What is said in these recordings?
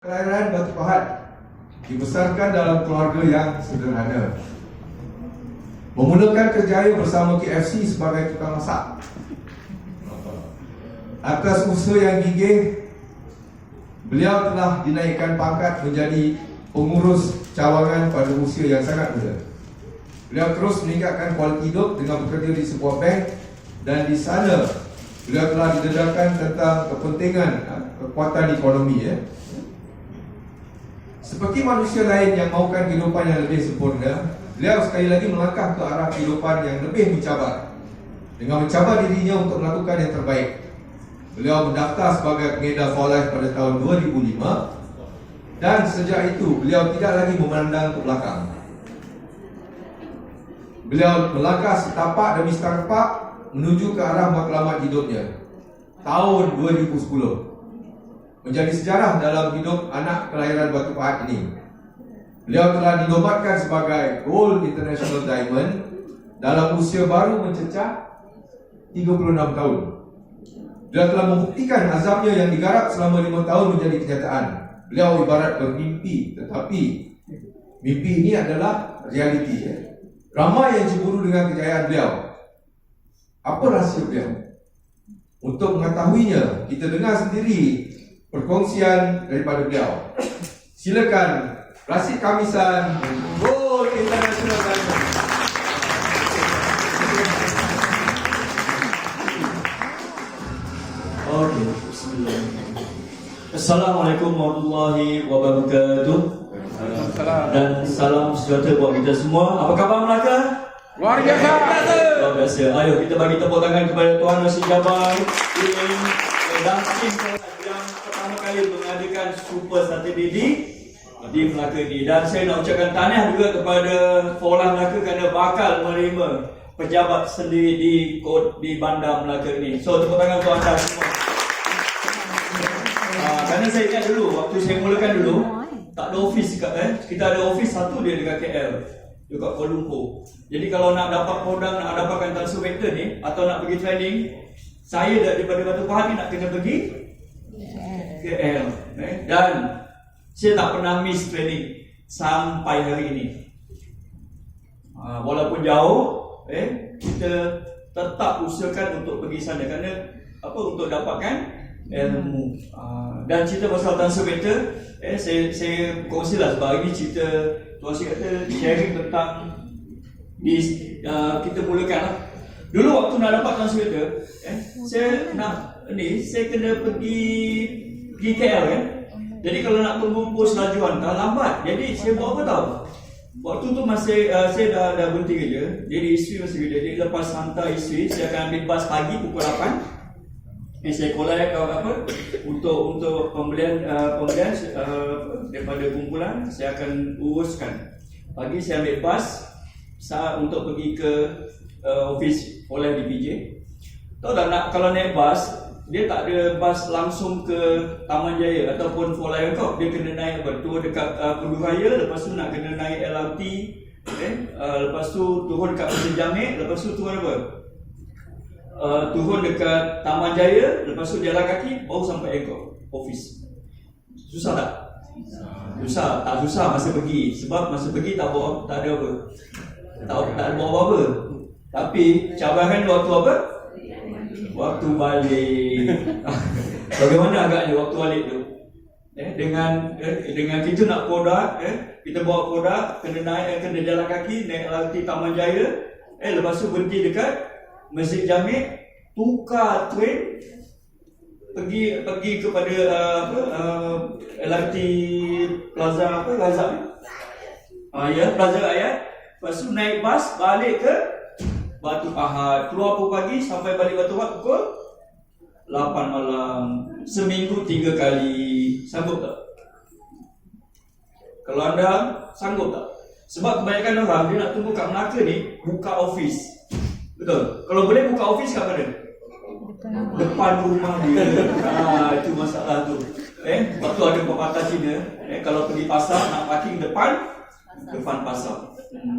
Kelahiran Batu Pahat dibesarkan dalam keluarga yang sederhana. Memulakan kerjaya bersama KFC sebagai tukang masak. Atas usaha yang gigih, beliau telah dinaikkan pangkat menjadi pengurus cawangan pada usia yang sangat muda. Beliau terus meningkatkan kualiti hidup dengan bekerja di sebuah bank, dan di sana beliau telah didedarkan tentang kepentingan kekuatan ekonomi. Seperti manusia lain yang mahukan kehidupan yang lebih sempurna, beliau sekali lagi melangkah ke arah kehidupan yang lebih mencabar dengan mencabar dirinya untuk melakukan yang terbaik. Beliau mendaftar sebagai pengedar for life pada tahun 2005, dan sejak itu beliau tidak lagi memandang ke belakang. Beliau melangkah setapak demi setapak menuju ke arah matlamat hidupnya. Tahun 2010 menjadi sejarah dalam hidup anak kelahiran Batu Pahat ini. Beliau telah dinobatkan sebagai Gold International Diamond dalam usia baru mencecah 36 tahun. Beliau telah membuktikan azamnya yang digarap selama 5 tahun menjadi kenyataan. Beliau ibarat bermimpi, tetapi mimpi ini adalah realiti. Ramai yang cemburu dengan kejayaan beliau. Apa rahsia beliau? Untuk mengetahuinya, kita dengar sendiri perkongsian daripada beliau. Silakan Rasid Kamisan, Gold International Diamond. Okey, bismillah. Assalamualaikum warahmatullahi wabarakatuh. Dan salam sejahtera buat kita semua. Apa khabar Melaka? Luar biasa. Luar biasa. Ayo kita bagi tepuk tangan kepada Tuan Nasir Jabai dan tim yang pertama kali mengadakan Super Saturday di Melaka ini. Dan saya nak ucapkan tahniah juga kepada Folah Melaka kerana bakal menerima pejabat sendiri di Bandar Melaka ini. So tepuk tangan untuk anda semua. Kerana saya ingat dulu, waktu saya mulakan dulu, tak ada office dekat kita ada office satu dia dekat KL, dekat Kuala Lumpur. Jadi kalau nak dapat produk, nak dapatkan transfer vector ni atau nak pergi training, saya daripada Batu Pahat ni nak kena pergi KL. Dan saya tak pernah miss training sampai hari ini. Walaupun jauh, kita tetap usahakan untuk pergi sana kerana apa, untuk dapatkan ilmu. Dan cerita pasal transfer vector, saya kongsilah sebab hari ni cerita Tuan Syed kata sharing tentang kita mulakan lah. Dulu waktu nak dapat transfer vector, saya kena pergi KL Jadi kalau nak tunggu pos lajuan tak lambat. Jadi saya buat apa tahu? Waktu tu saya dah berhenti kerja. Jadi isteri masih kerja. Jadi lepas hantar isteri, saya akan ambil bas pagi pukul 8. Saya collect untuk pembelian daripada kumpulan. Saya akan uruskan. Pagi saya ambil bas untuk pergi ke office oleh di PJ. Tahu tak, kalau naik bas, dia tak ada bas langsung ke Taman Jaya ataupun Folai Kau. Dia kena naik turun dekat Pudu Raya, lepas tu nak kena naik LRT, lepas tu turun dekat Pasir Jamik, lepas tu turun apa? Turun dekat Taman Jaya, lepas tu jalan kaki baru sampai office. Susah tak? Susah, tak susah masa pergi. Sebab masa pergi tak ada apa. Tak ada bawa apa-apa. Tapi cabaran waktu apa? Waktu balik. Bagaimana agaknya waktu balik tu? Dengan kita nak produk, kita bawa produk, kena jalan kaki, naik LRT Taman Jaya, lepas tu berhenti dekat Masjid Jamik, tukar train, pergi kepada LRT Plaza Razak. Plaza Rakyat. Lepas tu naik bas balik ke Batu Pahat. Keluar pukul pagi sampai balik Batu Pahat pukul 8 malam. Seminggu 3 kali. Sanggup tak? Kalau anda sanggup tak? Sebab kebanyakan orang dia nak tunggu kat Melaka ni buka office. Betul? Kalau boleh buka office kat mana? Depan rumah dia. Itu masalah tu. Waktu ada pepatah Cina, kalau pergi pasar nak parking depan pasar.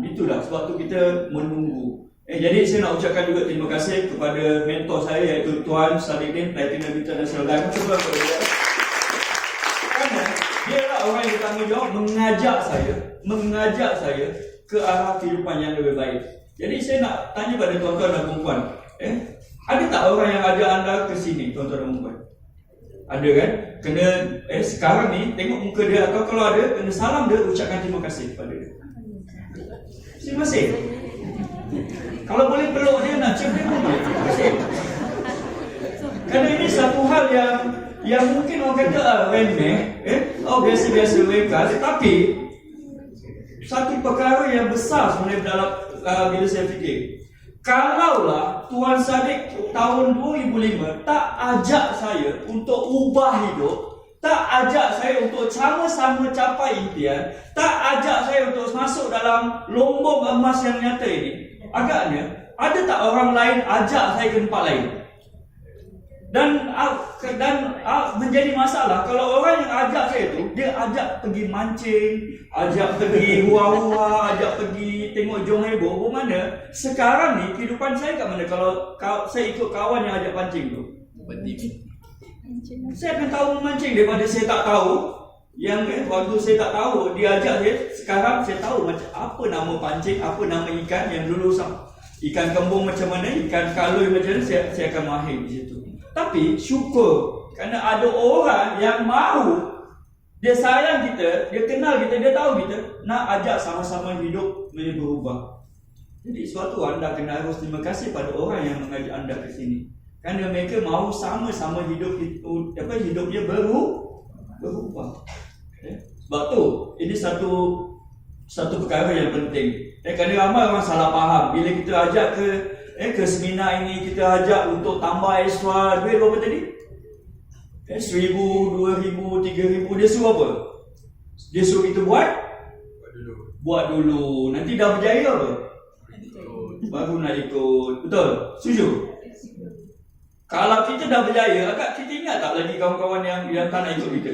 Itulah sebab tu kita menunggu. Jadi saya nak ucapkan juga terima kasih kepada mentor saya iaitu Tuan Sadiqin, Platinum International Diamond. Kerana dia orang yang bertanggungjawab mengajak saya ke arah kehidupan yang lebih baik. Jadi saya nak tanya pada tuan-tuan dan puan-puan, ada tak orang yang ajak anda ke sini, tuan-tuan dan puan? Ada kan? Kena sekarang ni tengok muka dia, atau kalau ada kena salam dia, ucapkan terima kasih kepada dia. Terima kasih. Kalau boleh peluk dia, nak cium dia pun boleh. Terima kasih. Kerana ini satu hal yang mungkin orang kata remeh, biasa-biasa mereka, tetapi satu perkara yang besar sebenarnya dalam bila saya fikir. Kalaulah Tuan Sadiq tahun 2005 tak ajak saya untuk ubah hidup, tak ajak saya untuk sama-sama capai impian, tak ajak saya untuk masuk dalam lombong emas yang nyata ini, agaknya ada tak orang lain ajak saya ke tempat lain? Dan menjadi masalah kalau orang yang ajak saya tu, dia ajak pergi mancing, ajak pergi hua-hua, ajak pergi tengok jong heboh. Mana sekarang ni kehidupan saya kat mana kalau saya ikut kawan yang ajak pancing tu? Saya akan tahu memancing daripada saya tak tahu. Yang waktu saya tak tahu, dia ajak saya. Sekarang saya tahu macam apa nama pancing, apa nama ikan yang dulu ikan kembung macam mana, ikan kalui macam mana, saya akan mahir di situ. Tapi syukur kerana ada orang yang mahu, dia sayang kita, dia kenal kita, dia tahu kita, nak ajak sama-sama hidup boleh berubah. Jadi suatu anda kena harus terima kasih pada orang yang mengajak anda ke sini. Kerana mereka mahu sama-sama hidupnya berubah. Sebab tu ini satu perkara yang penting. Kerana ramai orang salah faham bila kita ajak ke seminar ini, kita ajak untuk tambah extra duit berapa tadi? 1,000, 2,000, 3,000. Dia suruh apa? Dia suruh kita buat dulu. Nanti dah berjaya apa? Baru nak ikut. Betul? Setuju? Kalau kita dah berjaya, agak kita ingat tak lagi kawan-kawan yang tak nak ikut kita?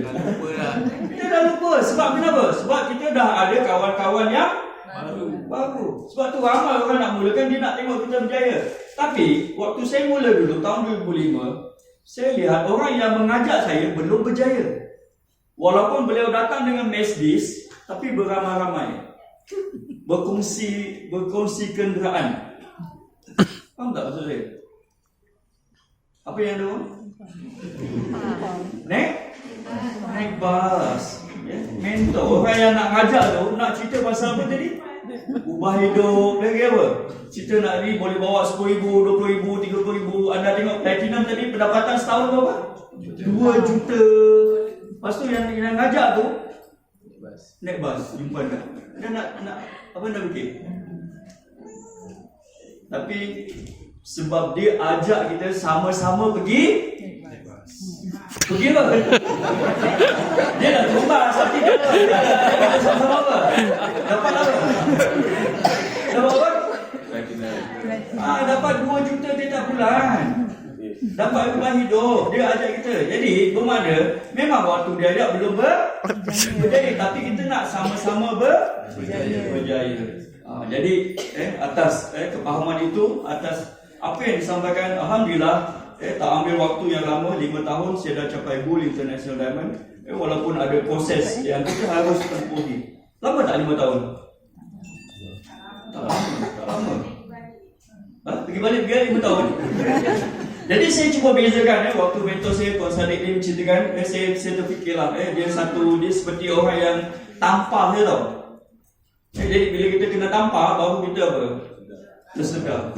Kita dah lupa. Sebab kenapa? Sebab kita dah ada kawan-kawan yang baru. Sebab tu ramai orang nak mulakan, dia nak tengok kita berjaya. Tapi waktu saya mula dulu tahun 2005, saya lihat orang yang mengajak saya belum berjaya. Walaupun beliau datang dengan Mercedes, tapi beramai-ramai, berkongsi kenderaan. Faham tak maksud saya? Apa yang ada? Naik bas. Mentor. Orang yang nak ngajak tu nak cerita pasal apa tadi? Ubah hidup. Lagi apa? Cerita nak ni boleh bawa 10,000, 20,000, 30,000. Anda tengok platinum tadi pendapatan setahun berapa? 2 juta. Lepas tu yang ngajak tu naik bas. Jumpa anda. Dia nak apa nak fikir? Tapi sebab dia ajak kita sama-sama pergi apa? Dia nak tumbas, tapi dia nak sama-sama apa? Dapat apa? Dapat 2 juta tiap bulan. Dapat ubah hidup. Dia ajak kita. Jadi bermakna memang waktu dia ajak belum berjaya, tapi kita nak sama-sama berjaya. Jadi atas kepahaman itu, atas apa yang disampaikan, alhamdulillah, tak ambil waktu yang lama, 5 tahun saya dah capai goal International Diamond. Walaupun ada proses yang kita harus tempuhi. Lama tak 5 tahun? Tak lama. Pergi balik 5 tahun. Jadi saya cuba bezakan waktu mentor saya Tuan Sadiq ni menceritakan, saya terfikirlah dia seperti orang yang tampar dia tau. Jadi bila kita kena tampar, baru kita apa? Tersedar.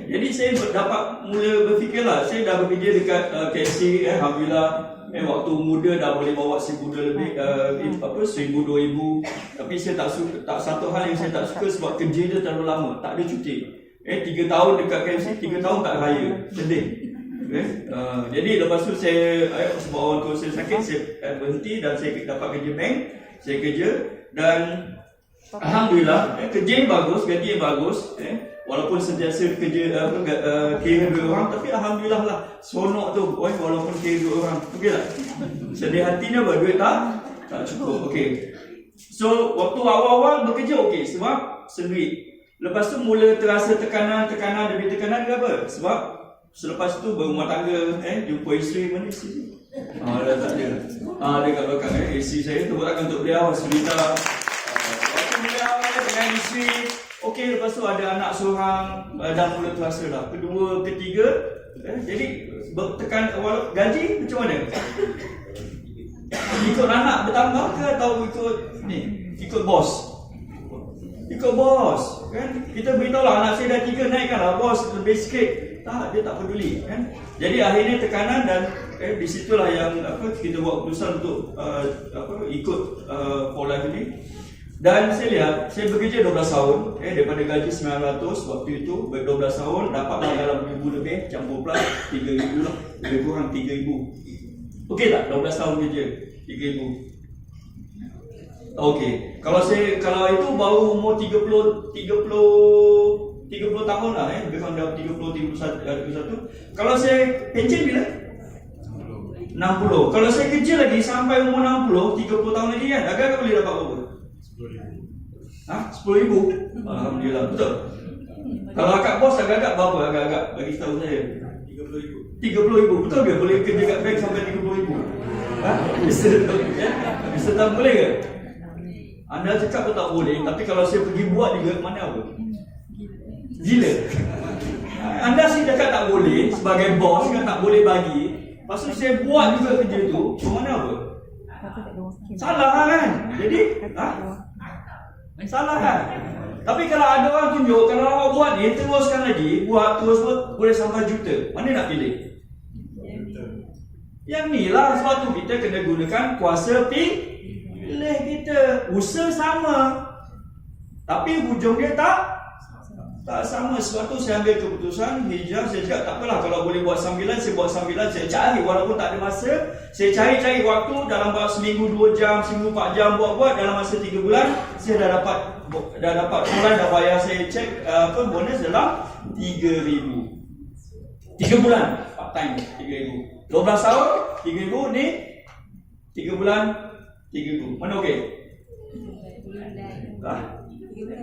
Jadi saya dapat mula berfikirlah. Saya dah bekerja dekat KFC, alhamdulillah. Waktu muda dah boleh bawa $1,000 lebih, 1,000, 2,000. Tapi saya tak satu hal yang saya tak suka, sebab kerja dia terlalu lama, tak ada cuti. 3 tahun dekat KFC, 3 tahun tak raya. Sedih. Jadi lepas tu saya, sebab orang tua saya sakit, saya berhenti dan saya dapat kerja bank. Saya kerja dan alhamdulillah, kerja yang bagus, gaji yang bagus. Walaupun sentiasa kerja kira 2 orang, tapi alhamdulillah lah, seronok tu. Walaupun kira 2 orang, okey tak? Sedih hatinya berduit tak cukup. Okey. So waktu awal-awal bekerja okey, sebab sendiri. Lepas tu mula terasa tekanan demi tekanan. Kenapa? Sebab selepas tu berumah tangga, jumpa isteri, mana isteri? Dah tak ada. Dia kat belakang isteri saya terbuatkan untuk beliau sebentar. Waktu beliau dengan isteri, okey, lepas tu ada anak seorang, dah mula terasa dah. Kedua, ketiga, jadi tekan gaji macam mana? Ikut anak bertambah ke atau ikut ni? Ikut bos? Ikut bos, kan? Kita beritahu lah anak saya dah 3, naikkanlah bos lebih sikit. Tak, dia tak peduli, kan? Jadi akhirnya tekanan dan di situlah yang kita buat keputusan untuk ikut for life ini. Dan saya lihat, saya bekerja 12 tahun, daripada gaji 900 waktu itu, 12 tahun dapatlah dalam 1,000 lebih, campur plus 3,000 lah, lebih kurang 3,000. Okey tak? 12 tahun kerja 3,000. Okey. Kalau itu baru umur 30 tahun lah, lebih kurang dah 31. Kalau saya pension bila? 60. Kalau saya kerja lagi sampai umur 60, 30 tahun lagi kan, agak-agak boleh dapat berapa? 10,000. Alhamdulillah, betul. Kalau akak bos agak-agak berapa? Agak-agak bagi tahu saya. 30,000. Betul ke? Boleh kerja kat bank sampai 30,000? Bisa tak boleh ke? Anda cakap pun tak boleh, tapi kalau saya pergi buat juga, mana apa? Gila. Anda sih cakap tak boleh, sebagai bos kan tak boleh bagi. Lepas tu saya buat juga kerja tu, mana apa? Salah kan? Jadi, salah kan? Tapi kalau ada orang tunjuk, kalau awak buat ni, teruskan lagi, buat terus boleh sampai juta. Mana nak pilih? Yang ni lah, sebab tu kita kena gunakan kuasa pilih kita. Usaha sama, tapi hujung dia tak sama. Sebab tu saya ambil keputusan hijrah. Saya cakap tak apalah, kalau boleh buat sambilan, saya buat sambilan. Saya cari, walaupun tak ada masa, saya cari waktu dalam seminggu 2 jam, seminggu 4 jam buat. Dalam masa 3 bulan saya dah dapat bulan, dah bayar. Saya cek bonus dalam 3,000. 3 bulan part time 3,000. 12 tahun 3,000 ni 3 bulan 3,000. Mana okey?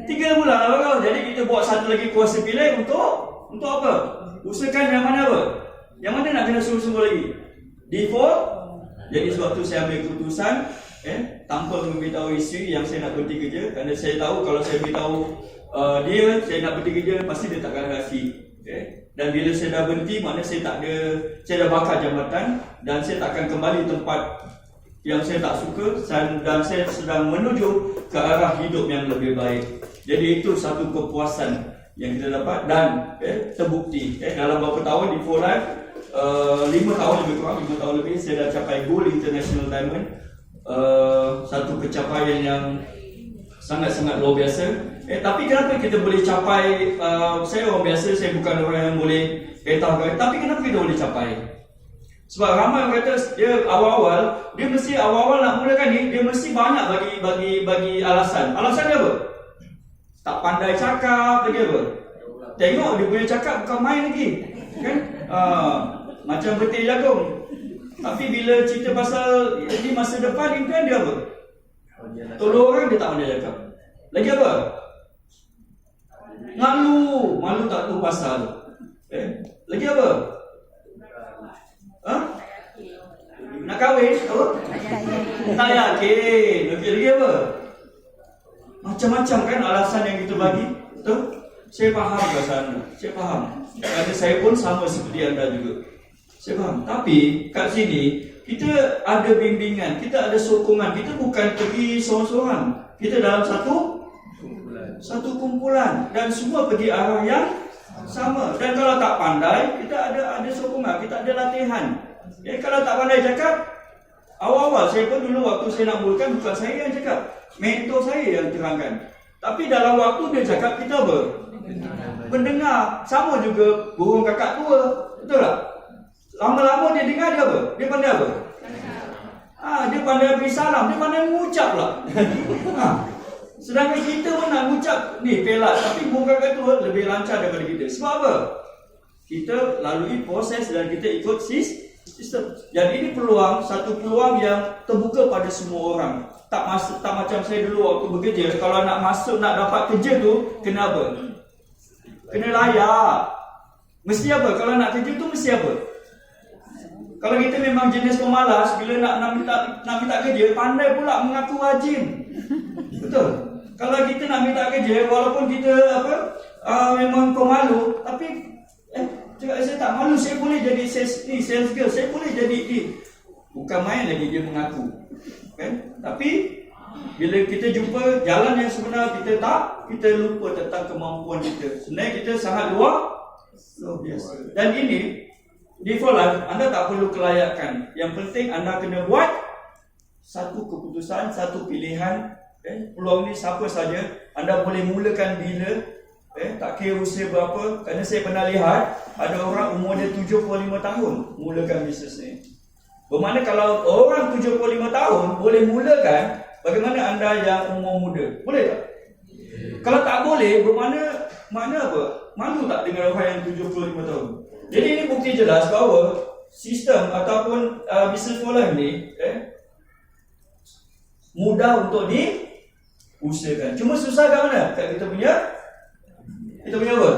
3 bulan lah kau. Jadi kita buat satu lagi kuasa pilih untuk apa? Usahakan yang mana apa? Yang mana nak kena sungguh-sungguh lagi? Default. Jadi sebab tu saya ambil keputusan tanpa memberitahu isteri yang saya nak berhenti kerja, kerana saya tahu kalau saya beritahu dia saya nak berhenti kerja, pasti dia tak akan kasi. Dan bila saya dah berhenti, maknanya saya dah bakar jabatan dan saya tak akan kembali tempat yang saya tak suka, dan saya sedang menuju ke arah hidup yang lebih baik. Jadi itu satu kepuasan yang kita dapat dan terbukti dalam beberapa tahun di For Life, 5 tahun lebih kurang, 5 tahun lebih saya dah capai Gold International Diamond. Satu pencapaian yang sangat-sangat luar biasa. Tapi kenapa kita boleh capai? Saya orang biasa, saya bukan orang yang boleh tahu, tapi kenapa kita boleh capai? Sebab ramai orang kata dia awal-awal nak mulakan ni, dia mesti banyak bagi alasan. Alasan dia apa? Tak pandai cakap lagi apa? Tengok dia punya cakap bukan main lagi, kan? Macam betul jagung. Tapi bila cerita pasal ini masa depan, impian dia apa? Tolong orang, dia tak pandai cakap. Lagi apa? Malu tak tahu pasal. Lagi apa? Nak kahwin? Apa? Tak yakin. Okey, lagi apa? Macam-macam kan alasan yang kita bagi. Betul? Saya faham perasaan anda. Saya faham. Kerana saya pun sama seperti anda juga. Saya faham. Tapi kat sini kita ada bimbingan, kita ada sokongan. Kita bukan pergi seorang-seorang. Kita dalam satu kumpulan dan semua pergi arah yang sama. Dan kalau tak pandai, kita ada sokongan, kita ada latihan. Kalau tak pandai cakap, awal-awal saya pun dulu waktu saya nak mulakan, bukan saya yang cakap, mentor saya yang terangkan. Tapi dalam waktu dia cakap, kita apa? Mendengar. Sama juga burung kakak tua. Betul tak? Lama-lama dia dengar, dia apa? Dia pandai apa? Dia pandai beri salam, dia pandai mengucap lah. Sedangkan kita pun nak mengucap ni pelat, tapi burung kakak tua lebih lancar daripada kita. Sebab apa? Kita lalui proses dan kita ikut sistem. Jadi ini satu peluang yang terbuka pada semua orang. Tak macam saya dulu waktu bekerja, kalau nak dapat kerja tu, kena apa? Kena layak. Mesti apa? Kalau nak kerja tu mesti apa? Kalau kita memang jenis pemalas, bila nak minta kerja, pandai pula mengaku rajin. Betul. Kalau kita nak minta kerja, walaupun kita memang pemalu, tapi cakap saya tak malu, saya boleh jadi sales girl, saya boleh jadi bukan main lagi dia mengaku. Kan? Tapi bila kita jumpa jalan yang sebenar, kita lupa tentang kemampuan kita. Sebenarnya kita sangat luar biasa. Dan ini di for life, anda tak perlu kelayakan. Yang penting anda kena buat satu keputusan, satu pilihan. Peluang ni siapa saja, anda boleh mulakan bila, tak kira usia berapa. Kerana saya pernah lihat ada orang umur dia 75 tahun mulakan bisnes ni. Bermakna kalau orang 75 tahun boleh mulakan, bagaimana anda yang umur muda? Boleh tak? Kalau tak boleh, makna apa? Malu tak dengan orang yang 75 tahun? Jadi ini bukti jelas bahawa sistem ataupun bisnes for life ni mudah untuk diusahakan. Cuma susah kat mana? Kat kita punya apa?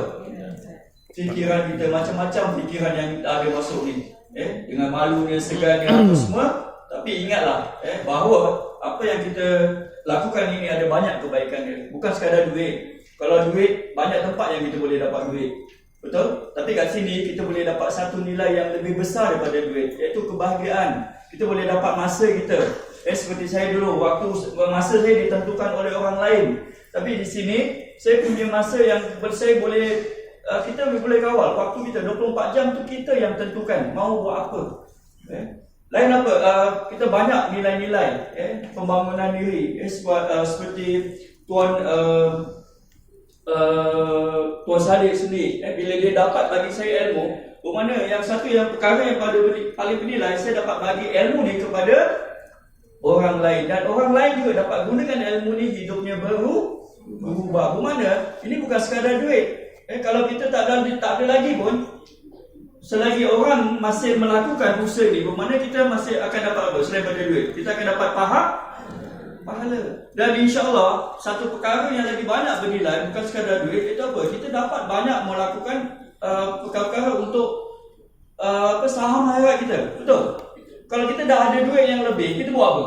Fikiran kita, macam-macam fikiran yang ada masuk ni. Dengan malunya, segannya apa semua. Tapi ingatlah bahawa apa yang kita lakukan ini ada banyak kebaikan dia. Bukan sekadar duit. Kalau duit, banyak tempat yang kita boleh dapat duit. Betul? Tapi kat sini kita boleh dapat satu nilai yang lebih besar daripada duit, iaitu kebahagiaan. Kita boleh dapat masa kita. Seperti saya dulu, masa saya ditentukan oleh orang lain. Tapi di sini saya punya masa yang saya boleh, kita boleh kawal. Waktu kita 24 jam tu kita yang tentukan mau buat apa. Lain apa? Kita banyak nilai-nilai pembangunan diri. Seperti Tuan Sadiq sendiri, bila dia dapat bagi saya ilmu, bermakna yang satu yang perkara yang paling bernilai, saya dapat bagi ilmu ni kepada orang lain, dan orang lain juga dapat gunakan ilmu ni, hidupnya berubah. Bermakna ini bukan sekadar duit. Kalau kita tak ada lagi pun, selagi orang masih melakukan usaha ni, bermakna kita masih akan dapat apa selain daripada duit? Kita akan dapat pahala. Dan insya-Allah satu perkara yang lagi banyak bernilai bukan sekadar duit, itu apa? Kita dapat banyak melakukan perkara untuk saham akhirat kita. Betul? Kalau kita dah ada duit yang lebih, kita buat apa?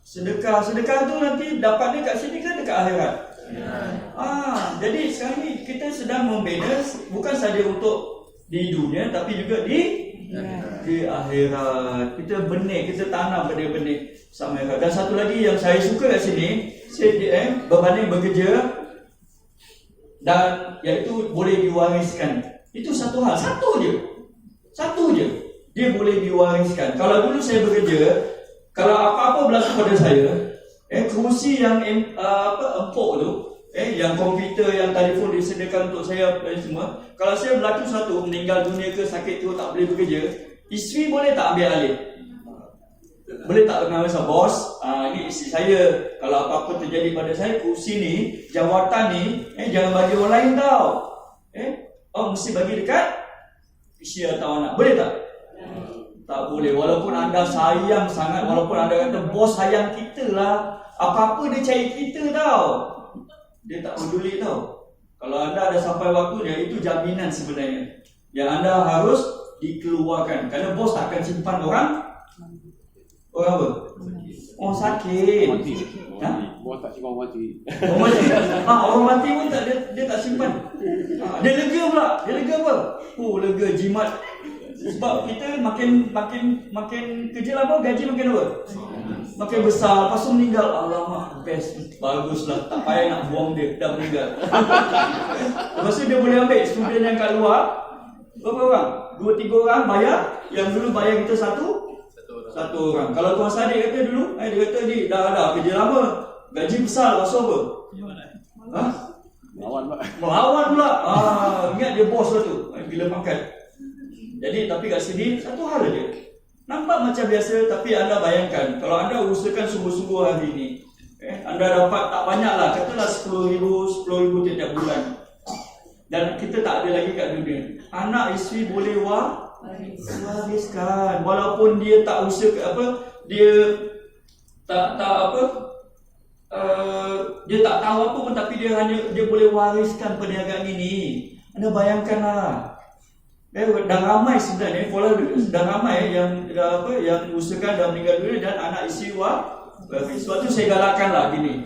Sedekah. Sedekah tu nanti dapatnya kat sini ke dekat akhirat? Jadi sekarang ni kita sedang membina bukan saja untuk di dunia, tapi juga di akhirat. Kita tanam benih-benih sama akhirat. Dan satu lagi yang saya suka kat sini, saya berbanding bekerja dan iaitu boleh diwariskan. Itu satu hal, satu je. Dia boleh diwariskan. Kalau dulu saya bekerja, kalau apa-apa berlaku pada saya, kerusi yang empuk tu, yang komputer, yang telefon disediakan untuk saya semua, kalau saya berlaku satu, meninggal dunia ke, sakit tu, tak boleh bekerja, isteri boleh tak ambil alih? Boleh tak dengar masa bos, ini isteri saya, kalau apa-apa terjadi pada saya, kursi ni, jawatan ni, jangan bagi orang lain tau. Mesti bagi dekat isteri atau anak. Boleh tak? Tak boleh. Walaupun anda sayang sangat, walaupun anda kata bos sayang kita lah, apa-apa dia cari kita tau, dia tak peduli tau. Kalau anda ada sampai waktunya, itu jaminan sebenarnya yang anda harus dikeluarkan. Kerana bos tak akan simpan orang apa? Orang sakit. Bos tak simpan orang mati. Orang mati. Orang mati pun tak, dia tak simpan. Dia lega pula. Dia lega apa? Lega jimat. Sebab kita makin kerja lama, gaji makin apa? Makin besar. Lepas tu meninggal, alamak, best, baguslah, tak payah nak buang dia, dah meninggal. Lepas tu dia boleh ambil student yang kat luar. Berapa orang? 2-3 orang bayar. Yang dulu bayar kita satu orang. Kalau Tuan Sadiq kata dulu, dia kata ni dah kerja lama, gaji besar, lepas tu apa? Melawan pula. Ingat dia bos lah tu, bila makan. Jadi tapi kat sini satu hal aja. Nampak macam biasa, tapi anda bayangkan kalau anda usahakan sungguh-sungguh hari ini, anda dapat tak banyak lah, katalah 10,000 tiap bulan. Dan kita tak ada lagi kat dunia. Anak isteri boleh wariskan, walaupun dia tak usaha dia tak tahu apa pun, tapi dia boleh wariskan perniagaan ini. Anda bayangkanlah. Dan ramai sebenarnya followers, dan ramai yang usahakan dah meninggal dunia dan anak isteri suatu saya galakkanlah gini.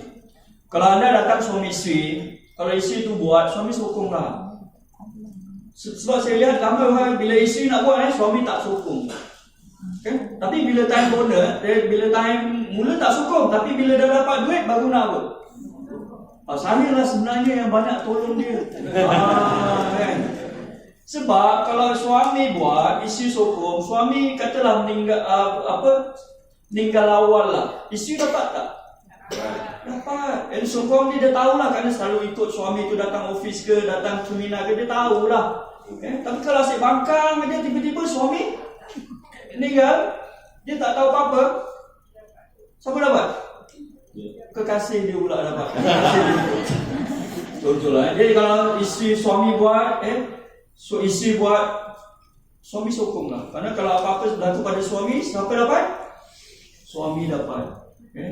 Kalau anda datang suami isteri, kalau isteri tu buat, suami sokonglah. Sebab saya lihat ramai orang bila isteri nak buat, suami tak sokong. Okay? Tapi bila time bonus, bila time mula tak sokong, tapi bila dah dapat duit baru nak buat. Saya lah sebenarnya yang banyak tolong dia. Kan? Sebab kalau suami buat, isteri sokong, suami katalah meninggal awal lah, isteri dapat tak? Dapat. Dan sokong dia tahulah, kerana selalu ikut suami tu datang office ke, datang seminar ke, dia tahulah. Tapi kalau asyik bangkang aja, tiba-tiba suami meninggal, dia tak tahu apa-apa, siapa dapat? Kekasih dia pula dapat. Contohlah. Jadi kalau isteri suami buat, isteri buat, suami sokonglah. Kerana kalau apa-apa berlaku pada suami, siapa dapat? Suami dapat.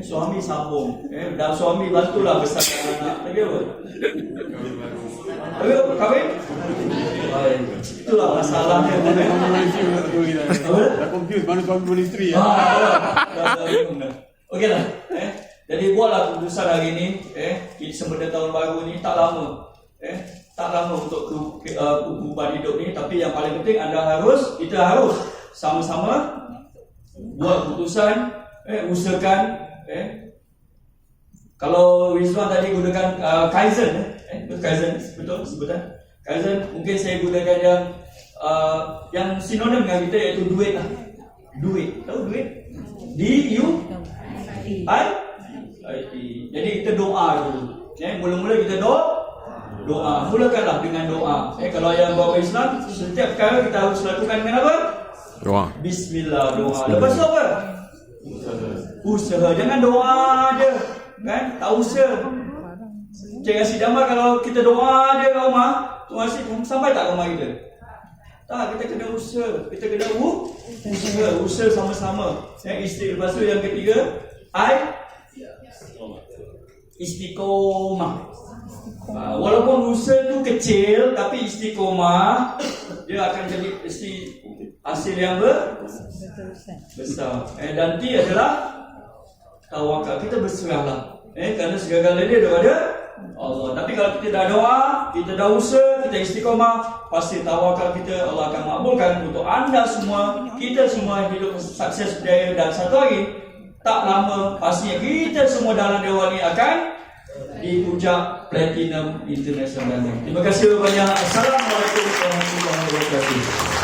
Suami sambung. Dan suami bantulah besarkan anak. Lagi apa? Kahwin? Itulah masalahnya. Dah confused mana suami mana isteri ya. Okeylah. Jadi buatlah keputusan hari ini. Sebenarnya tahun baru ni tak lama. Tak lama untuk kehidupan hidup ni, tapi yang paling penting kita harus sama-sama buat keputusan, usahakan. Kalau Rizwan tadi gunakan Kaizen, betul sebutan Kaizen, mungkin saya gunakan yang sinonim dengan kita, iaitu duit lah. Duit, tahu duit? D-U-I-T. Jadi kita doa dulu. Mula-mula kita doa. Mulakanlah dengan doa. Kalau yang bawa Islam, setiap perkara kita harus lakukan dengan apa? Doa. Bismillah, doa. Lepas tu apa? Usaha. Jangan doa je, kan? Tak usaha. Cik Asyik Jamal, kalau kita doa je kat rumah, Tuan Asyik sampai tak rumah kita? Tak, kita kena usaha. Kita kena usaha sama-sama. Lepas tu yang ketiga, istiqomah. Walaupun usaha tu kecil, tapi istiqomah, dia akan jadi hasil yang besar. Dan T adalah tawakal. Kita berserahlah. Kerana segala-galanya daripada Allah. Tapi kalau kita dah doa, kita dah usaha, kita istiqomah, pasti tawakal kita Allah akan makbulkan untuk anda semua. Kita semua hidup sukses berjaya, dan satu hari tak lama pastinya kita semua dalam dewan ini akan dipuncak Platinum International. Terima kasih banyak. Assalamualaikum warahmatullahi wabarakatuh.